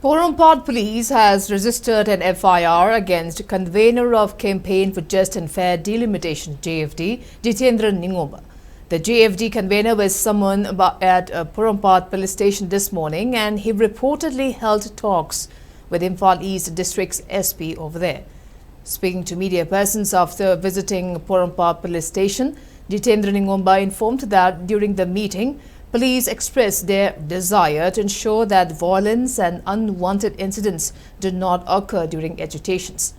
Porompat Police has registered an FIR against convener of Campaign for Just and Fair Delimitation JFD, Jitendra Ningoma. The JFD convener was summoned at Porompat Police Station this morning, and he reportedly held talks with Imphal East District's SP over there. Speaking to media persons after visiting Porompat Police Station, Jitendra Ningoma informed that during the meeting, police expressed their desire to ensure that violence and unwanted incidents do not occur during agitations.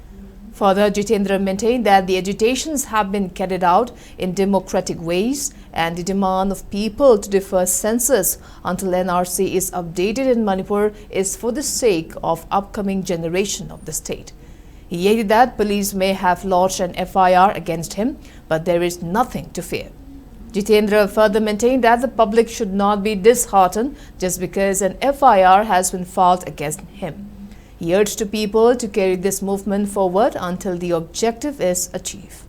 Further, Jitendra maintained that the agitations have been carried out in democratic ways, and the demand of people to defer census until NRC is updated in Manipur is for the sake of upcoming generation of the state. He added that police may have lodged an FIR against him, but there is nothing to fear. Jitendra further maintained that the public should not be disheartened just because an FIR has been filed against him. He urged to people to carry this movement forward until the objective is achieved.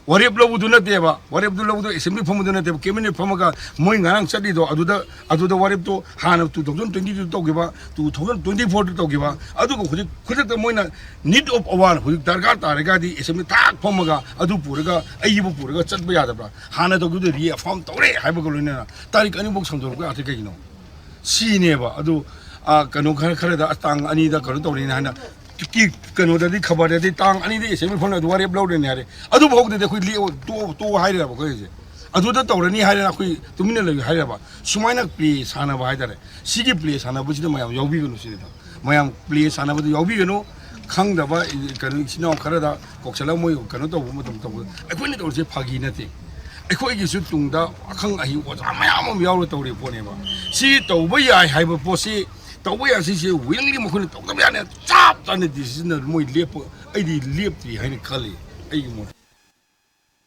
Warip lo budu na teba, warip do lo budu assembly form do na teba, cabinet form ka moi ngang sadi do aduda warip to han 2022 to giba 2024 to giba adu ko khudi to moi na need of awar khudi dargar tarega di assembly tak form ga adu puraga ayibu puraga chatba yada bra hana to gudu ri form tore haiba ko lena tarik ani bok samjor ko ate kai no si ne ba adu kanu khara da tang ani da kanu to ni hana ki kanu da di khabar da di tang ani di assembly form da warip lo de ne adu bok de khoi li to haire ba ko je adu da to ni haire na khoi tumine le haire ba sumaina play sana ba haire sigi play sana bu de mayam yobi gnu si da mayam play sana bu yobi gnu khang da ba kanu sino khara da koksala moi kanu to bu to ai ni to je phagi na te ai khoi gi su tung da khang ai wa mayam am yaw to re po ne ba si to ba ya hai ba po si to ba ya si willingly mo khoi to da ya ne chap ta ne decision mo lep ai di lep ti hai ni khali ai mo